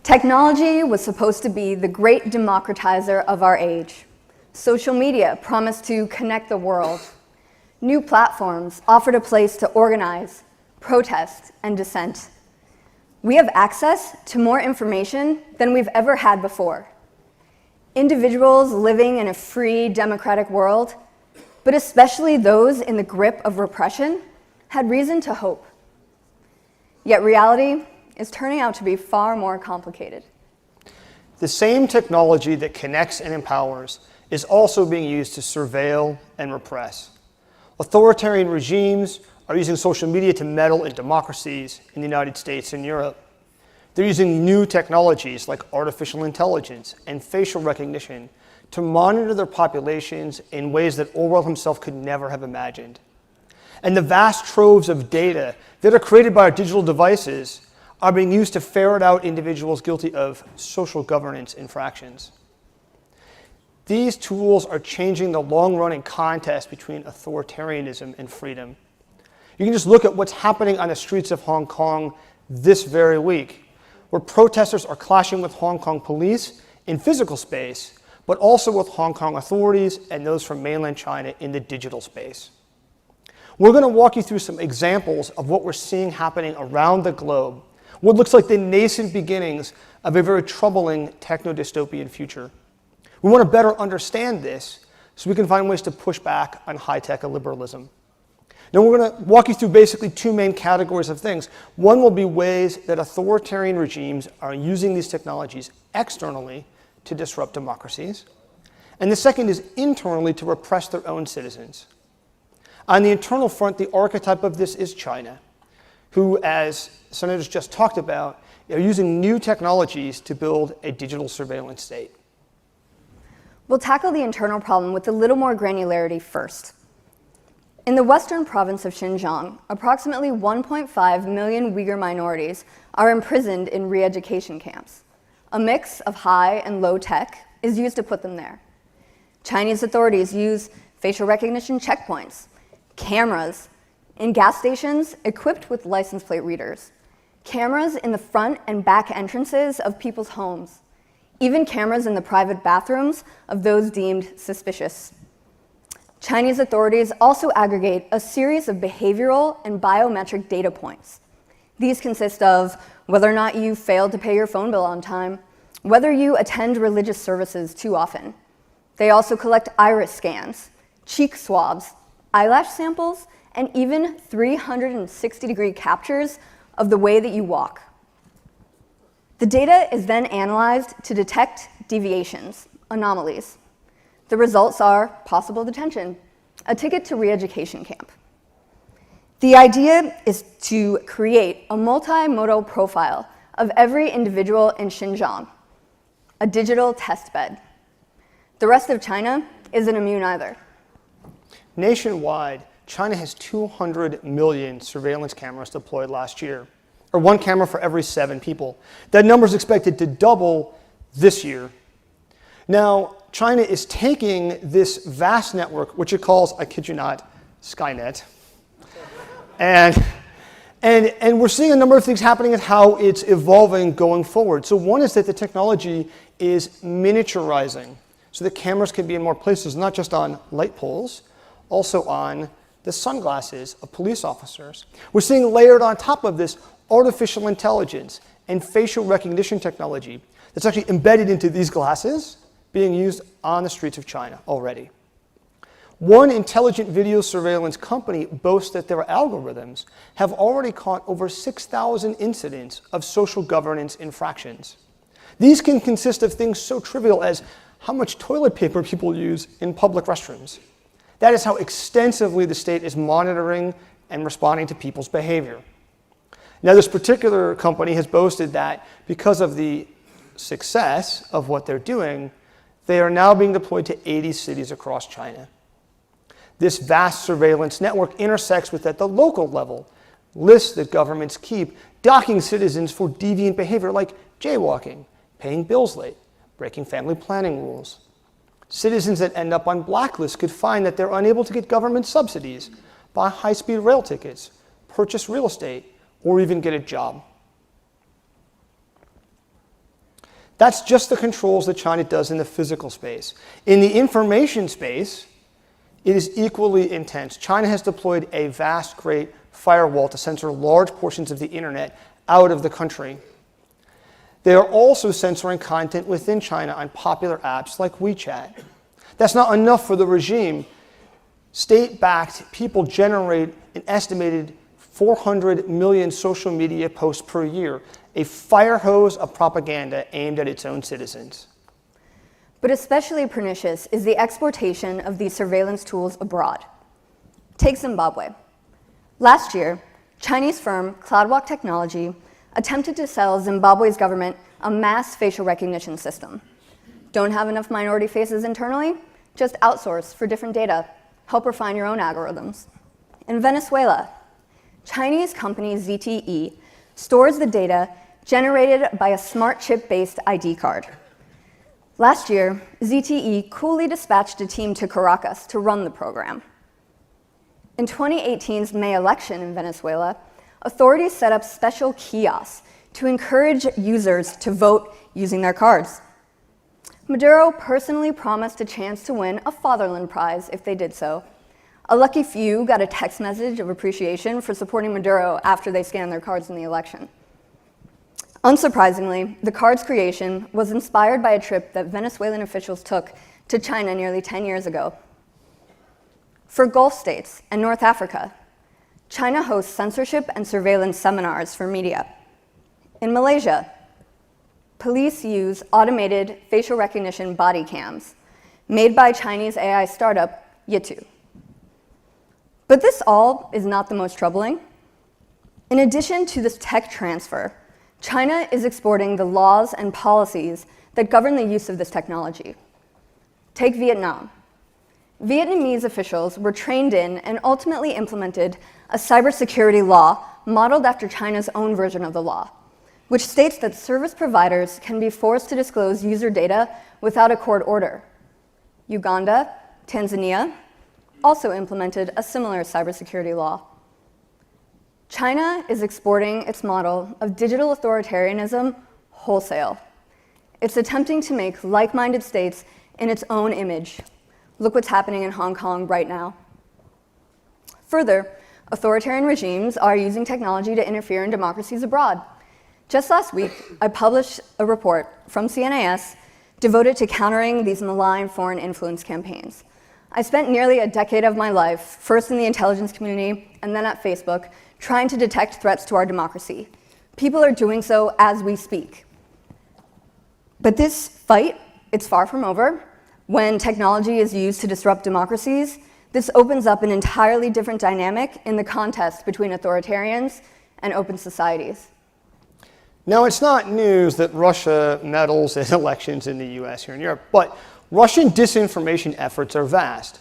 Technology was supposed to be the great democratizer of our age. Social media promised to connect the world. New platforms offered a place to organize, protest, and dissent. We have access to more information than we've ever had before. Individuals living in a free, democratic world, but especially those in the grip of repression, had reason to hope. Yet reality is turning out to be far more complicated. The same technology that connects and empowers is also being used to surveil and repress. Authoritarian regimes are using social media to meddle in democracies in the United States and Europe. They're using new technologies like artificial intelligence and facial recognition to monitor their populations in ways that Orwell himself could never have imagined. And the vast troves of data that are created by our digital devices are being used to ferret out individuals guilty of social governance infractions. These tools are changing the long-running contest between authoritarianism and freedom. You can just look at what's happening on the streets of Hong Kong this very week, where protesters are clashing with Hong Kong police in physical space, but also with Hong Kong authorities and those from mainland China in the digital space. We're going to walk you through some examples of what we're seeing happening around the globe, what looks like the nascent beginnings of a very troubling techno-dystopian future. We want to better understand this so we can find ways to push back on high-tech illiberalism. Now we're going to walk you through basically two main categories of things. One will be ways that authoritarian regimes are using these technologies externally to disrupt democracies. And the second is internally to repress their own citizens. On the internal front, the archetype of this is China, who, as senators just talked about, are using new technologies to build a digital surveillance state. We'll tackle the internal problem with a little more granularity first. In the western province of Xinjiang, approximately 1.5 million Uyghur minorities are imprisoned in re-education camps. A mix of high and low tech is used to put them there. Chinese authorities use facial recognition checkpoints, cameras in gas stations equipped with license plate readers, cameras in the front and back entrances of people's homes, even cameras in the private bathrooms of those deemed suspicious. Chinese authorities also aggregate a series of behavioral and biometric data points. These consist of whether or not you failed to pay your phone bill on time, whether you attend religious services too often. They also collect iris scans, cheek swabs, eyelash samples, and even 360-degree captures of the way that you walk. The data is then analyzed to detect deviations, anomalies. The results are possible detention, a ticket to re-education camp. The idea is to create a multimodal profile of every individual in Xinjiang, a digital test bed. The rest of China isn't immune either. Nationwide, China has 200 million surveillance cameras deployed last year, or one camera for every 7 people. That number is expected to double this year. Now, China is taking this vast network, which it calls, I kid you not, Skynet, and we're seeing a number of things happening and how it's evolving going forward. So one is that the technology is miniaturizing, so that cameras can be in more places, not just on light poles, also on the sunglasses of police officers. We're seeing layered on top of this artificial intelligence and facial recognition technology that's actually embedded into these glasses being used on the streets of China already. One intelligent video surveillance company boasts that their algorithms have already caught over 6,000 incidents of social governance infractions. These can consist of things so trivial as how much toilet paper people use in public restrooms. That is how extensively the state is monitoring and responding to people's behavior. Now, this particular company has boasted that because of the success of what they're doing, they are now being deployed to 80 cities across China. This vast surveillance network intersects with, at the local level, lists that governments keep docking citizens for deviant behavior like jaywalking, paying bills late, breaking family planning rules. Citizens that end up on blacklists could find that they're unable to get government subsidies, buy high-speed rail tickets, purchase real estate, or even get a job. That's just the controls that China does in the physical space. In the information space, it is equally intense. China has deployed a vast, great firewall to censor large portions of the internet out of the country. They are also censoring content within China on popular apps like WeChat. That's not enough for the regime. State-backed people generate an estimated 400 million social media posts per year, a fire hose of propaganda aimed at its own citizens. But especially pernicious is the exportation of these surveillance tools abroad. Take Zimbabwe. Last year, Chinese firm CloudWalk Technology attempted to sell Zimbabwe's government a mass facial recognition system. Don't have enough minority faces internally? Just outsource for different data. Help refine your own algorithms. In Venezuela, Chinese company ZTE stores the data generated by a smart chip-based ID card. Last year, ZTE coolly dispatched a team to Caracas to run the program. In 2018's May election in Venezuela, authorities set up special kiosks to encourage users to vote using their cards. Maduro personally promised a chance to win a Fatherland Prize if they did so. A lucky few got a text message of appreciation for supporting Maduro after they scanned their cards in the election. Unsurprisingly, the card's creation was inspired by a trip that Venezuelan officials took to China nearly 10 years ago. For Gulf states and North Africa, China hosts censorship and surveillance seminars for media. In Malaysia, police use automated facial recognition body cams made by Chinese AI startup Yitu. But this all is not the most troubling. In addition to this tech transfer, China is exporting the laws and policies that govern the use of this technology. Take Vietnam. Vietnamese officials were trained in and ultimately implemented a cybersecurity law modeled after China's own version of the law, which states that service providers can be forced to disclose user data without a court order. Uganda, Tanzania also implemented a similar cybersecurity law. China is exporting its model of digital authoritarianism wholesale. It's attempting to make like-minded states in its own image. Look what's happening in Hong Kong right now. Further, authoritarian regimes are using technology to interfere in democracies abroad. Just last week, I published a report from CNAS devoted to countering these malign foreign influence campaigns. I spent nearly a decade of my life, first in the intelligence community and then at Facebook, trying to detect threats to our democracy. People are doing so as we speak. But this fight, it's far from over. When technology is used to disrupt democracies, this opens up an entirely different dynamic in the contest between authoritarians and open societies. Now, it's not news that Russia meddles in elections in the US here in Europe, but Russian disinformation efforts are vast.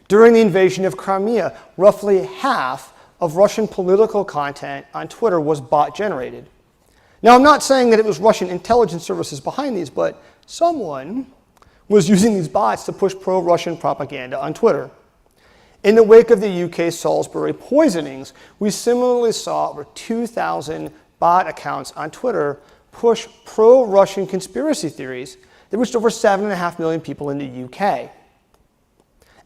During the invasion of Crimea, roughly half of Russian political content on Twitter was bot-generated. Now, I'm not saying that it was Russian intelligence services behind these, but someone was using these bots to push pro-Russian propaganda on Twitter. In the wake of the UK Salisbury poisonings, we similarly saw over 2,000 bot accounts on Twitter push pro-Russian conspiracy theories that reached over 7.5 million people in the UK.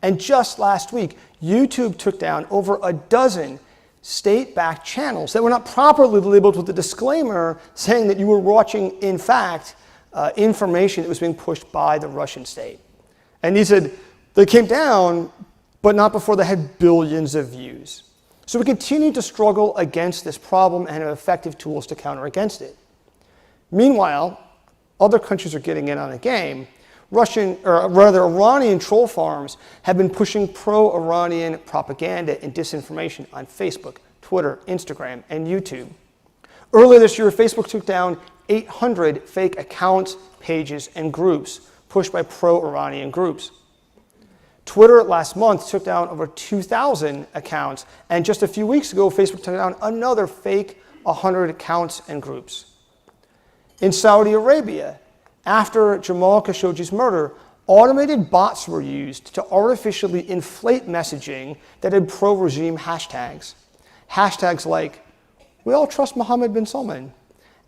And just last week, YouTube took down over a dozen state-backed channels that were not properly labeled with a disclaimer saying that you were watching, in fact, information that was being pushed by the Russian state. And he said they came down, but not before they had billions of views. So we continue to struggle against this problem and have effective tools to counter against it. Meanwhile, other countries are getting in on the game. Iranian troll farms have been pushing pro-Iranian propaganda and disinformation on Facebook, Twitter, Instagram, and YouTube. Earlier this year, Facebook took down 800 fake accounts, pages, and groups pushed by pro-Iranian groups. Twitter last month took down over 2,000 accounts, and just a few weeks ago, Facebook took down another fake 100 accounts and groups. In Saudi Arabia, after Jamal Khashoggi's murder, automated bots were used to artificially inflate messaging that had pro-regime hashtags. Hashtags like, "We all trust Mohammed bin Salman,"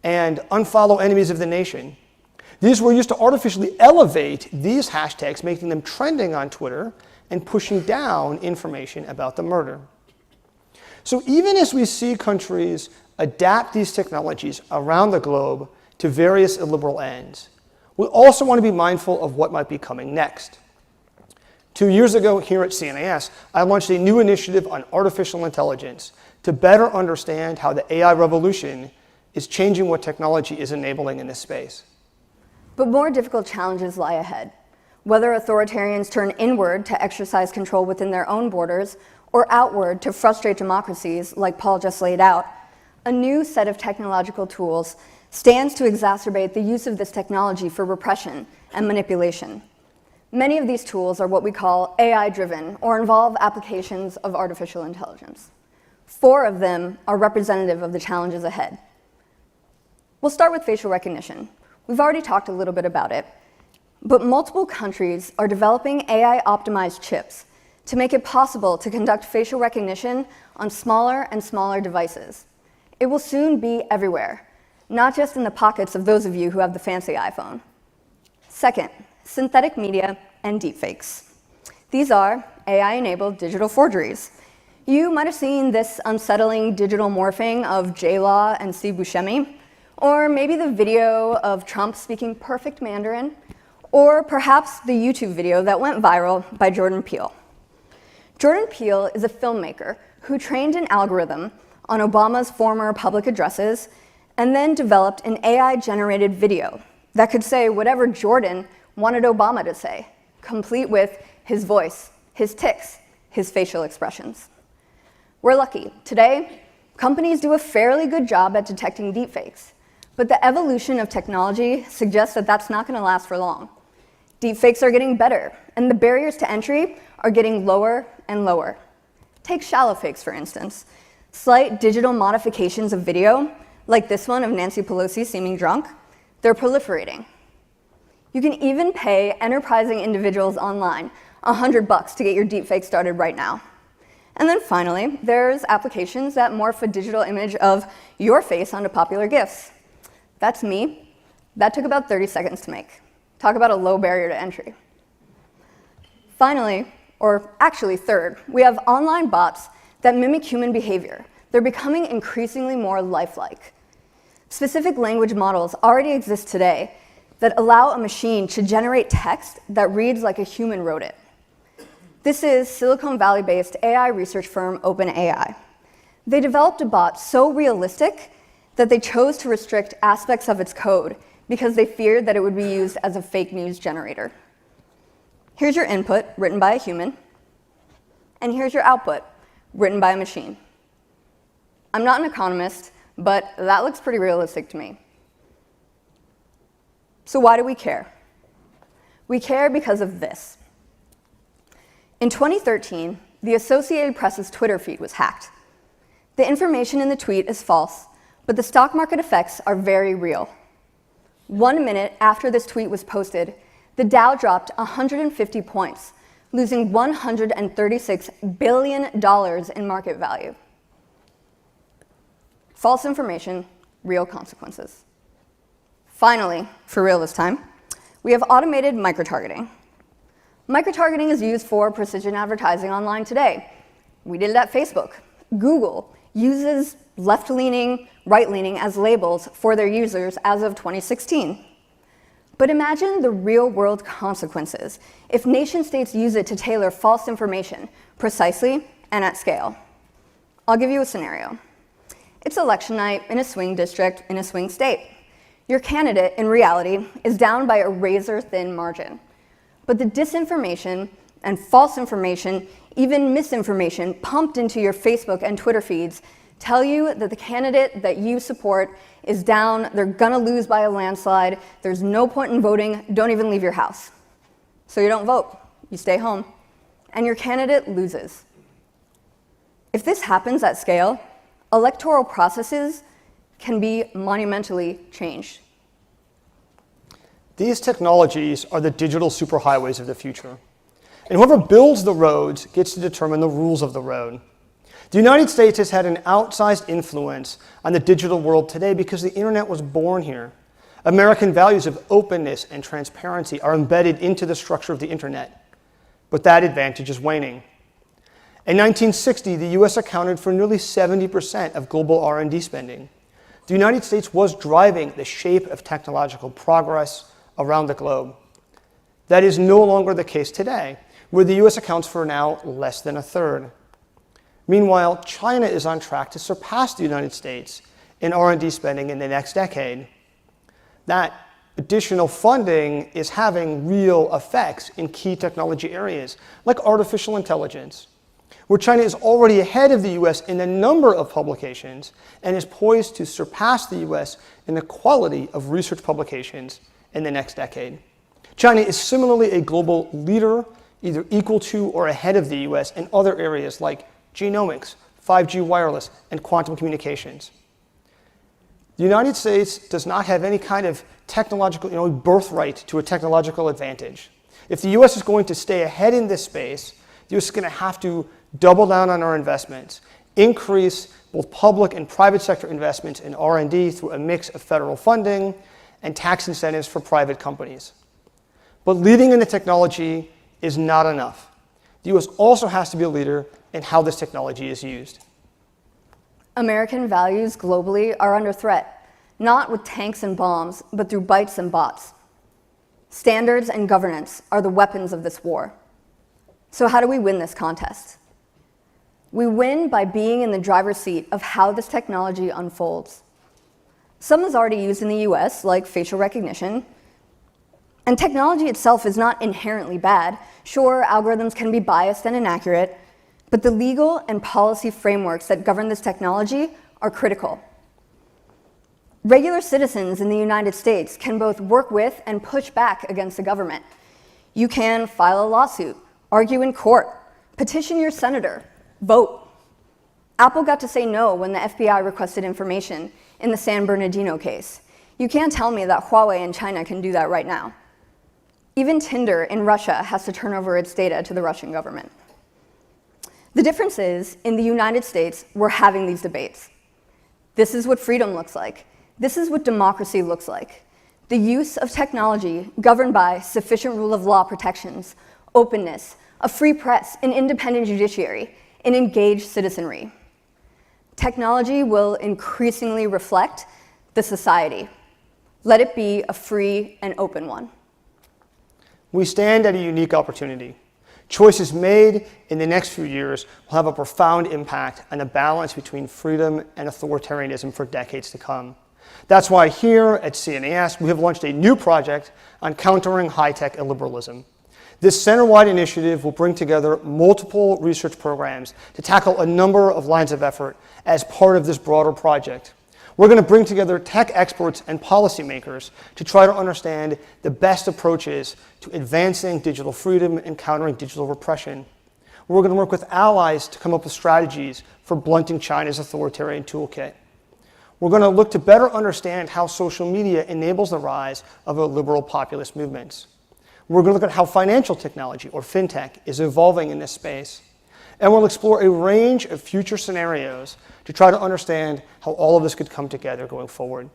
and "unfollow enemies of the nation." These were used to artificially elevate these hashtags, making them trending on Twitter and pushing down information about the murder. So even as we see countries adapt these technologies around the globe to various illiberal ends, we also want to be mindful of what might be coming next. 2 years ago here at CNAS, I launched a new initiative on artificial intelligence to better understand how the AI revolution is changing what technology is enabling in this space. But more difficult challenges lie ahead. Whether authoritarians turn inward to exercise control within their own borders or outward to frustrate democracies, like Paul just laid out, a new set of technological tools stands to exacerbate the use of this technology for repression and manipulation. Many of these tools are what we call AI-driven or involve applications of artificial intelligence. 4 of them are representative of the challenges ahead. We'll start with facial recognition. We've already talked a little bit about it, but multiple countries are developing AI-optimized chips to make it possible to conduct facial recognition on smaller and smaller devices. It will soon be everywhere, not just in the pockets of those of you who have the fancy iPhone. Second, synthetic media and deepfakes. These are AI-enabled digital forgeries. You might have seen this unsettling digital morphing of J-Law and Steve Buscemi, or maybe the video of Trump speaking perfect Mandarin, or perhaps the YouTube video that went viral by Jordan Peele. Jordan Peele is a filmmaker who trained an algorithm on Obama's former public addresses and then developed an AI-generated video that could say whatever Jordan wanted Obama to say, complete with his voice, his tics, his facial expressions. We're lucky. Today, companies do a fairly good job at detecting deepfakes, but the evolution of technology suggests that that's not going to last for long. Deepfakes are getting better, and the barriers to entry are getting lower and lower. Take shallow fakes, for instance. Slight digital modifications of video, like this one of Nancy Pelosi seeming drunk, they're proliferating. You can even pay enterprising individuals online $100 to get your deepfake started right now. And then finally, there's applications that morph a digital image of your face onto popular GIFs. That's me. That took about 30 seconds to make. Talk about a low barrier to entry. Finally, or actually third, we have online bots that mimic human behavior. They're becoming increasingly more lifelike. Specific language models already exist today that allow a machine to generate text that reads like a human wrote it. This is Silicon Valley-based AI research firm OpenAI. They developed a bot so realistic that they chose to restrict aspects of its code because they feared that it would be used as a fake news generator. Here's your input, written by a human, and here's your output, written by a machine. I'm not an economist, but that looks pretty realistic to me. So why do we care? We care because of this. In 2013, the Associated Press's Twitter feed was hacked. The information in the tweet is false, but the stock market effects are very real. 1 minute after this tweet was posted, the Dow dropped 150 points, losing $136 billion in market value. False information, real consequences. Finally, for real this time, we have automated microtargeting. Microtargeting is used for precision advertising online today. We did it at Facebook. Google uses left-leaning, right-leaning as labels for their users as of 2016. But imagine the real-world consequences if nation-states use it to tailor false information precisely and at scale. I'll give you a scenario. It's election night in a swing district in a swing state. Your candidate, in reality, is down by a razor-thin margin. But the disinformation and false information, even misinformation, pumped into your Facebook and Twitter feeds tell you that the candidate that you support is down, they're gonna lose by a landslide, there's no point in voting, don't even leave your house. So you don't vote, you stay home, and your candidate loses. If this happens at scale, electoral processes can be monumentally changed. These technologies are the digital superhighways of the future. And whoever builds the roads gets to determine the rules of the road. The United States has had an outsized influence on the digital world today because the internet was born here. American values of openness and transparency are embedded into the structure of the internet, but that advantage is waning. In 1960, the US accounted for nearly 70% of global R&D spending. The United States was driving the shape of technological progress around the globe. That is no longer the case today, where the US accounts for now less than a third. Meanwhile, China is on track to surpass the United States in R&D spending in the next decade. That additional funding is having real effects in key technology areas, like artificial intelligence, where China is already ahead of the US in the number of publications and is poised to surpass the US in the quality of research publications in the next decade. China is similarly a global leader, either equal to or ahead of the US in other areas like genomics, 5G wireless, and quantum communications. The United States does not have any kind of technological, birthright to a technological advantage. If the US is going to stay ahead in this space, the US is going to have to double down on our investments, increase both public and private sector investments in R&D through a mix of federal funding and tax incentives for private companies. But leading in the technology is not enough. The US also has to be a leader in how this technology is used. American values globally are under threat, not with tanks and bombs, but through bytes and bots. Standards and governance are the weapons of this war. So how do we win this contest? We win by being in the driver's seat of how this technology unfolds. Some is already used in the US, like facial recognition. And technology itself is not inherently bad. Sure, algorithms can be biased and inaccurate, but the legal and policy frameworks that govern this technology are critical. Regular citizens in the United States can both work with and push back against the government. You can file a lawsuit, argue in court, petition your senator, vote. Apple got to say no when the FBI requested information in the San Bernardino case. You can't tell me that Huawei in China can do that right now. Even Tinder in Russia has to turn over its data to the Russian government. The difference is, in the United States, we're having these debates. This is what freedom looks like. This is what democracy looks like. The use of technology governed by sufficient rule of law protections, openness, a free press, an independent judiciary, and engaged citizenry. Technology will increasingly reflect the society. Let it be a free and open one. We stand at a unique opportunity. Choices made in the next few years will have a profound impact on the balance between freedom and authoritarianism for decades to come. That's why here at CNAS, we have launched a new project on countering high-tech illiberalism. This center-wide initiative will bring together multiple research programs to tackle a number of lines of effort as part of this broader project. We're going to bring together tech experts and policymakers to try to understand the best approaches to advancing digital freedom and countering digital repression. We're going to work with allies to come up with strategies for blunting China's authoritarian toolkit. We're going to look to better understand how social media enables the rise of liberal populist movements. We're going to look at how financial technology, or fintech, is evolving in this space. And we'll explore a range of future scenarios to try to understand how all of this could come together going forward.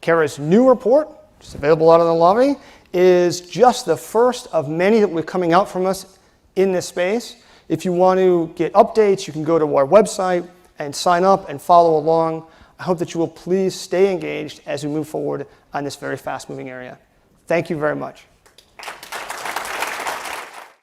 Kara's new report, which is available out in the lobby, is just the first of many that will be coming out from us in this space. If you want to get updates, you can go to our website and sign up and follow along. I hope that you will please stay engaged as we move forward on this very fast-moving area. Thank you very much.